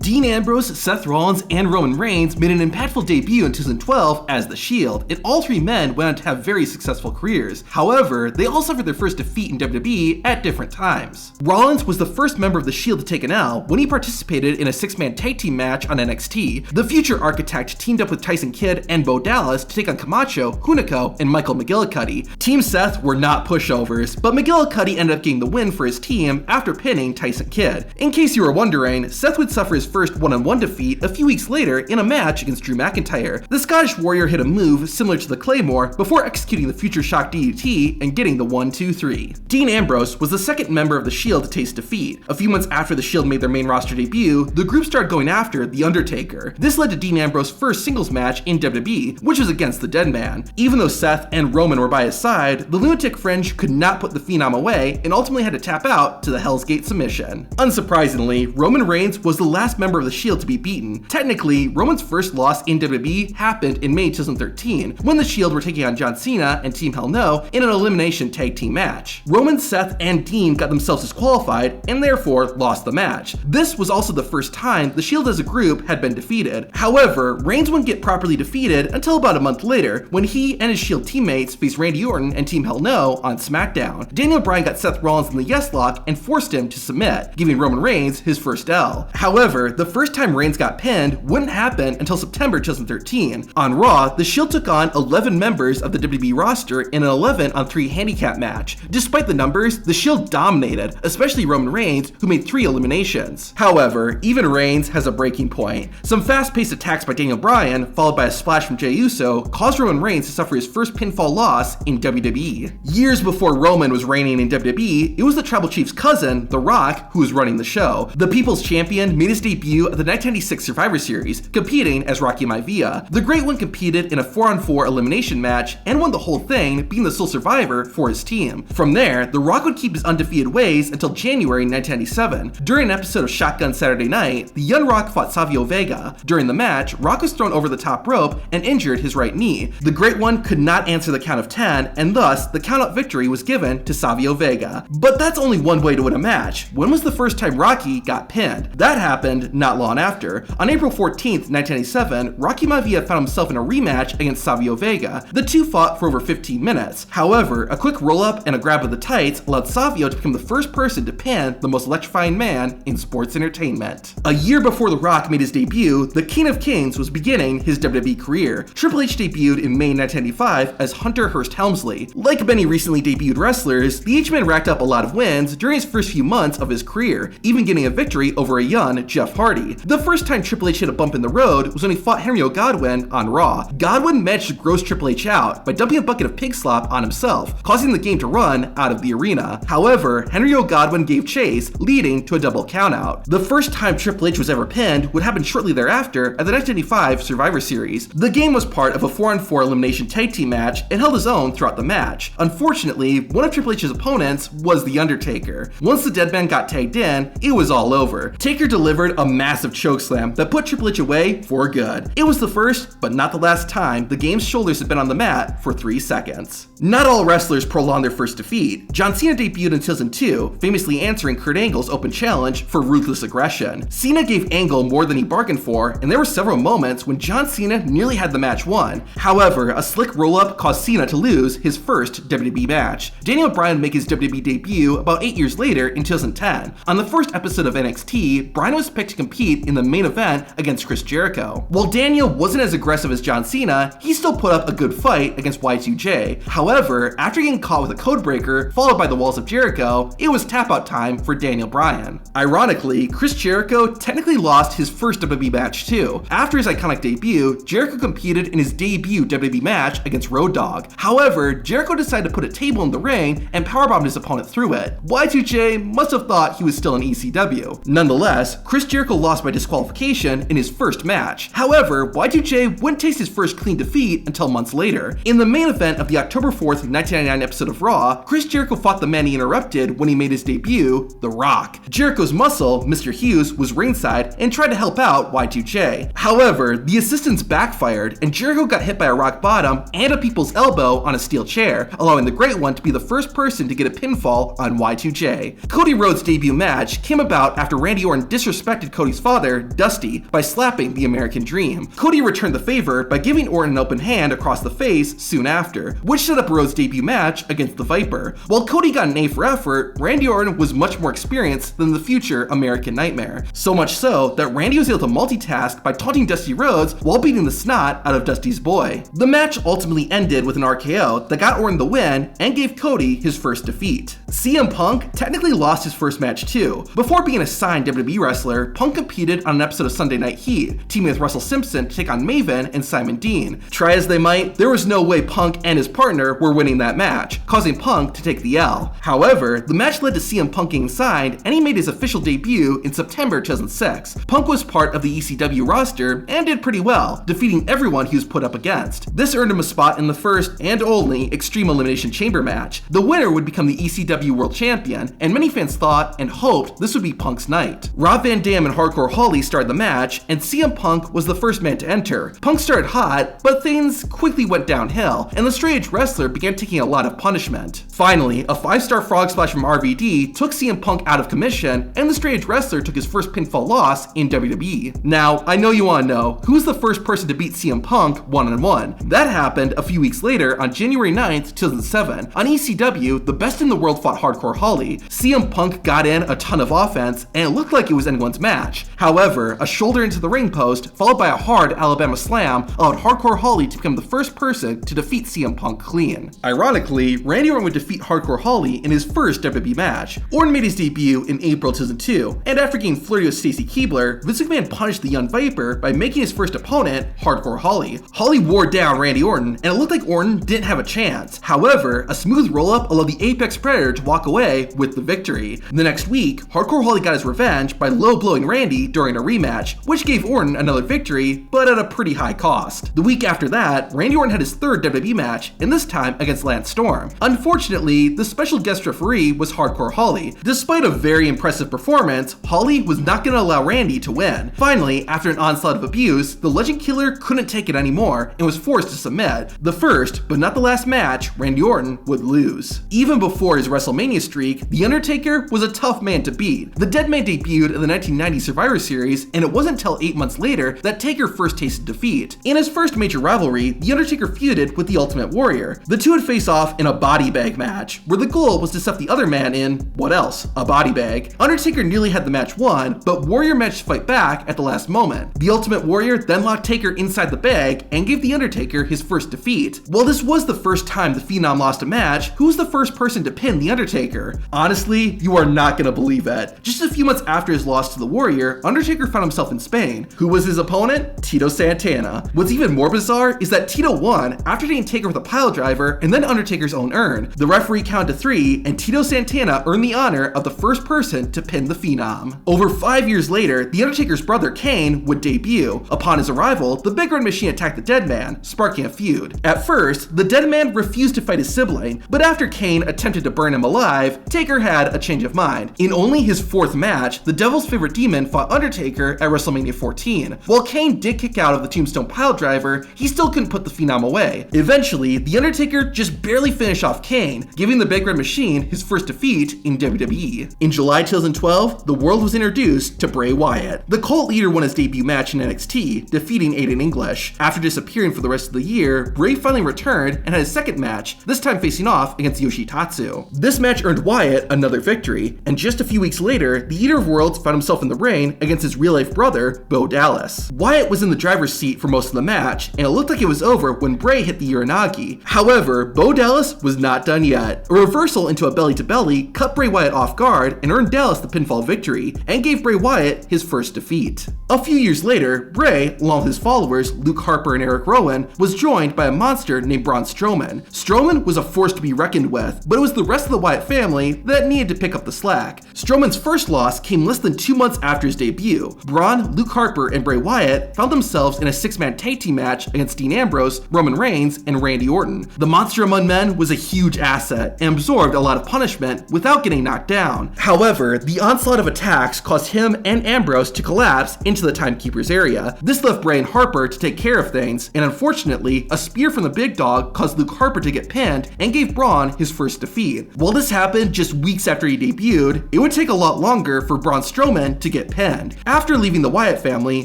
Dean Ambrose, Seth Rollins, and Roman Reigns made an impactful debut in 2012 as The Shield, and all three men went on to have very successful careers. However, they all suffered their first defeat in WWE at different times. Rollins was the first member of The Shield to take an L when he participated in a six-man tag team match on NXT. The Future Architect teamed up with Tyson Kidd and Bo Dallas to take on Camacho, Hunico, and Michael McGillicuddy. Team Seth were not pushovers, but McGillicuddy ended up getting the win for his team after pinning Tyson Kidd. In case you were wondering, Seth would suffer his first one-on-one defeat a few weeks later in a match against Drew McIntyre. The Scottish Warrior hit a move similar to the Claymore before executing the Future Shock DDT and getting the 1-2-3. Dean Ambrose was the second member of The Shield to taste defeat. A few months after The Shield made their main roster debut, the group started going after The Undertaker. This led to Dean Ambrose's first singles match in WWE, which was against the Dead Man. Even though Seth and Roman were by his side, the Lunatic Fringe could not put the Phenom away and ultimately had to tap out to the Hell's Gate submission. Unsurprisingly, Roman Reigns was the last member of The Shield to be beaten. Technically, Roman's first loss in WWE happened in May 2013 when The Shield were taking on John Cena and Team Hell No in an elimination tag team match. Roman, Seth, and Dean got themselves disqualified and therefore lost the match. This was also the first time The Shield as a group had been defeated. However, Reigns wouldn't get properly defeated until about a month later when he and his Shield teammates faced Randy Orton and Team Hell No on SmackDown. Daniel Bryan got Seth Rollins in the Yes Lock and forced him to submit, giving Roman Reigns his first L. However, the first time Reigns got pinned wouldn't happen until September 2013. On Raw, The Shield took on 11 members of the WWE roster in an 11-on-3 handicap match. Despite the numbers, The Shield dominated, especially Roman Reigns, who made 3 eliminations. However, even Reigns has a breaking point. Some fast-paced attacks by Daniel Bryan, followed by a splash from Jey Uso, caused Roman Reigns to suffer his first pinfall loss in WWE. Years before Roman was reigning in WWE, it was the Tribal Chief's cousin, The Rock, who was running the show. The People's Champion made his debut at the 1996 Survivor Series, competing as Rocky Maivia. The Great One competed in a 4-on-4 elimination match and won the whole thing, being the sole survivor for his team. From there, The Rock would keep his undefeated ways until January 1997. During an episode of Shotgun Saturday Night, the young Rock fought Savio Vega. During the match, Rock was thrown over the top rope and injured his right knee. The Great One could not answer the count of 10, and thus the count-out victory was given to Savio Vega. But that's only one way to win a match. When was the first time Rocky got pinned? That happened not long after. On April 14th, 1997, Rocky Maivia found himself in a rematch against Savio Vega. The two fought for over 15 minutes. However, a quick roll-up and a grab of the tights allowed Savio to become the first person to pin the most electrifying man in sports entertainment. A year before The Rock made his debut, the King of Kings was beginning his WWE career. Triple H debuted in May 1995 as Hunter Hearst Helmsley. Like many recently debuted wrestlers, the H-Man racked up a lot of wins during his first few months of his career, even getting a victory over a young Jeff Hardy. The first time Triple H hit a bump in the road was when he fought Henry O'Godwin on Raw. Godwin managed to gross Triple H out by dumping a bucket of pig slop on himself, causing the game to run out of the arena. However, Henry O'Godwin gave chase, leading to a double countout. The first time Triple H was ever pinned would happen shortly thereafter at the 1995 Survivor Series. The game was part of a 4-on-4 elimination tag team match and held his own throughout the match. Unfortunately, one of Triple H's opponents was The Undertaker. Once the Dead Man got tagged in, it was all over. Taker delivered a massive chokeslam that put Triple H away for good. It was the first, but not the last time, the game's shoulders had been on the mat for 3 seconds. Not all wrestlers prolonged their first defeat. John Cena debuted in 2002, famously answering Kurt Angle's open challenge for ruthless aggression. Cena gave Angle more than he bargained for, and there were several moments when John Cena nearly had the match won. However, a slick roll-up caused Cena to lose his first WWE match. Daniel Bryan made his WWE debut about 8 years later in 2010. On the first episode of NXT, Bryan was picked to compete in the main event against Chris Jericho. While Daniel wasn't as aggressive as John Cena, he still put up a good fight against Y2J. However, after getting caught with a codebreaker, followed by the Walls of Jericho, it was tap-out time for Daniel Bryan. Ironically, Chris Jericho technically lost his first WWE match too. After his iconic debut, Jericho competed in his debut WWE match against Road Dogg. However, Jericho decided to put a table in the ring and powerbombed his opponent through it. Y2J must have thought he was still in ECW. Nonetheless, Chris Jericho lost by disqualification in his first match. However, Y2J wouldn't taste his first clean defeat until months later. In the main event of the October 4th, 1999 episode of Raw, Chris Jericho fought the man he interrupted when he made his debut, The Rock. Jericho's muscle, Mr. Hughes, was ringside and tried to help out Y2J. However, the assistance backfired and Jericho got hit by a rock bottom and a people's elbow on a steel chair, allowing the Great One to be the first person to get a pinfall on Y2J. Cody Rhodes' debut match came about after Randy Orton disrespected Cody's father, Dusty, by slapping the American Dream. Cody returned the favor by giving Orton an open hand across the face soon after, which set up Rhodes' debut match against the Viper. While Cody got an A for effort, Randy Orton was much more experienced than the future American Nightmare. So much so that Randy was able to multitask by taunting Dusty Rhodes while beating the snot out of Dusty's boy. The match ultimately ended with an RKO that got Orton the win and gave Cody his first defeat. CM Punk technically lost his first match too. Before being a signed WWE wrestler, Punk competed on an episode of Sunday Night Heat, teaming with Russell Simpson to take on Maven and Simon Dean. Try as they might, there was no way Punk and his partner were winning that match, causing Punk to take the L. However, the match led to CM Punk getting signed, and he made his official debut in September 2006. Punk was part of the ECW roster and did pretty well, defeating everyone he was put up against. This earned him a spot in the first and only Extreme Elimination Chamber match. The winner would become the ECW World Champion, and many fans thought and hoped this would be Punk's night. Rob Van Dam and Hardcore Holly started the match, and CM Punk was the first man to enter. Punk started hot, but things quickly went downhill, and the straight edge wrestler began taking a lot of punishment. Finally, a 5-star frog splash from RVD took CM Punk out of commission, and the straight edge wrestler took his first pinfall loss in WWE. Now, I know you want to know, who's the first person to beat CM Punk one-on-one? That happened a few weeks later on January 9th, 2007. On ECW, the best in the world fought Hardcore Holly. CM Punk got in a ton of offense, and it looked like it was anyone's match. However, a shoulder into the ring post, followed by a hard Alabama slam, allowed Hardcore Holly to become the first person to defeat CM Punk clean. Ironically, Randy Orton would defeat Hardcore Holly in his first WWE match. Orton made his debut in April 2002, and after getting flirty with Stacy Keibler, Vince McMahon punished the Young Viper by making his first opponent Hardcore Holly. Holly wore down Randy Orton, and it looked like Orton didn't have a chance. However, a smooth roll-up allowed the Apex Predator to walk away with the victory. The next week, Hardcore Holly got his revenge by low-blowing Randy during a rematch, which gave Orton another victory, but at a pretty high cost. The week after that, Randy Orton had his third WWE match, and this time against Lance Storm. Unfortunately, the special guest referee was Hardcore Holly. Despite a very impressive performance, Holly was not going to allow Randy to win. Finally, after an onslaught of abuse, the Legend Killer couldn't take it anymore and was forced to submit. The first, but not the last match, Randy Orton would lose. Even before his WrestleMania streak, The Undertaker was a tough man to beat. The Dead Man debuted in the 1990 Survivor Series, and it wasn't until 8 months later that Taker first tasted defeat. In his first major rivalry, The Undertaker feuded with the Ultimate Warrior. The two would face off in a body bag match, where the goal was to stuff the other man in, what else? A body bag. Undertaker nearly had the match won, but Warrior managed to fight back at the last moment. The Ultimate Warrior then locked Taker inside the bag and gave The Undertaker his first defeat. While this was the first time the Phenom lost a match, who was the first person to pin The Undertaker? Honestly, you are not gonna believe it. Just a few months after his loss to the Warrior, Undertaker found himself in Spain. Who was his opponent? Tito Santana. What's even more bizarre is that Tito won after hitting Taker with a pile driver and then Undertaker's own urn. The referee counted to 3, and Tito Santana earned the honor of the first person to pin the Phenom. Over 5 years later, The Undertaker's brother Kane would debut. Upon his arrival, the Big Red Machine attacked the Dead Man, sparking a feud. At first, the Dead Man refused to fight his sibling, but after Kane attempted to burn him alive, Taker had a change of mind. In only his 4th match, the Devil's Favorite Demon fought Undertaker at WrestleMania 14. While Kane did kick out of the Tombstone Piledriver, he still couldn't put the Phenom away. Eventually, The Undertaker just barely finished off Kane, giving the Big Red Machine his first defeat in WWE. In July 2012, the world was introduced to Bray Wyatt. The cult leader won his debut match in NXT, defeating Aiden English. After disappearing for the rest of the year, Bray finally returned and had his second match, this time facing off against Yoshitatsu. This match earned Wyatt another victory, and just a few weeks later, the Eater of Worlds found himself in the ring against his real-life brother, Bo Dallas. Wyatt was in the driver's seat for most of the match, and it looked like it was over when Bray hit the Uranagi. However, Bo Dallas was not done yet. A reversal into a belly-to-belly cut Bray Wyatt off guard and earned Dallas the pinfall victory, and gave Bray Wyatt his first defeat. A few years later, Bray, along with his followers Luke Harper and Eric Rowan, was joined by a monster named Braun Strowman. Strowman was a force to be reckoned with, but it was the rest of the Wyatt family that needed to pick up the slack. Strowman's first loss came less than 2 months after his debut. Braun, Luke Harper, and Bray Wyatt found themselves in a 6-man tag team match against Dean Ambrose, Roman Reigns, and Randy Orton. The Monster Among Men was a huge asset and absorbed a lot of punishment without getting knocked down. However, the onslaught of attacks caused him and Ambrose to collapse into the Timekeeper's area. This left Bray and Harper to take care of things, and unfortunately, a spear from the big dog caused Luke Harper to get pinned and gave Braun his first defeat. While this happened just weeks after he debuted, it would take a lot longer for Braun Strowman to get get pinned. After leaving the Wyatt family,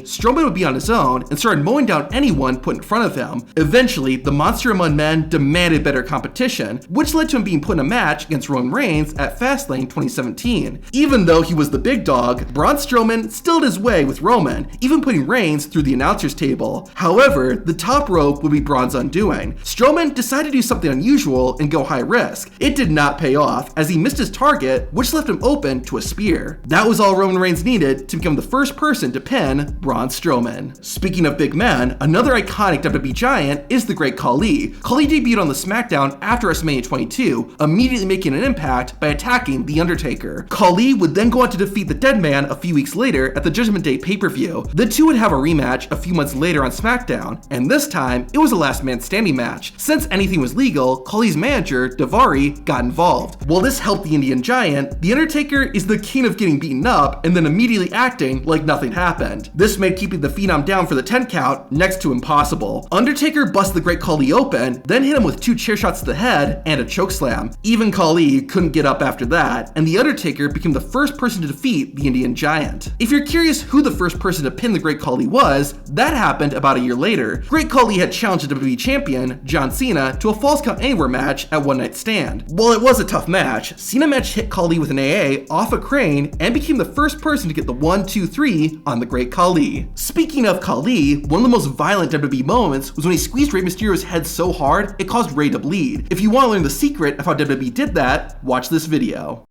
Strowman would be on his own and started mowing down anyone put in front of him. Eventually, the Monster Among Men demanded better competition, which led to him being put in a match against Roman Reigns at Fastlane 2017. Even though he was the big dog, Braun Strowman still had his way with Roman, even putting Reigns through the announcer's table. However, the top rope would be Braun's undoing. Strowman decided to do something unusual and go high risk. It did not pay off, as he missed his target, which left him open to a spear. That was all Roman Reigns needed to become the first person to pin Braun Strowman. Speaking of big men, another iconic WWE giant is the Great Khali. Khali debuted on the SmackDown after WrestleMania 22, immediately making an impact by attacking The Undertaker. Khali would then go on to defeat the Dead Man a few weeks later at the Judgment Day pay-per-view. The two would have a rematch a few months later on SmackDown, and this time, it was a last man standing match. Since anything was legal, Khali's manager, Daivari, got involved. While this helped the Indian Giant, The Undertaker is the king of getting beaten up and then immediately acting like nothing happened. This made keeping the Phenom down for the 10 count next to impossible. Undertaker busted the Great Khali open, then hit him with 2 chair shots to the head and a chokeslam. Even Khali couldn't get up after that, and The Undertaker became the first person to defeat the Indian Giant. If you're curious who the first person to pin the Great Khali was, that happened about a year later. Great Khali had challenged the WWE champion, John Cena, to a Falls Count Anywhere match at One Night Stand. While it was a tough match, Cena managed to hit Khali with an AA off a crane and became the first person to get the 1, 2, 3 on the Great Khali. Speaking of Khali, one of the most violent WWE moments was when he squeezed Rey Mysterio's head so hard it caused Rey to bleed. If you want to learn the secret of how WWE did that, watch this video.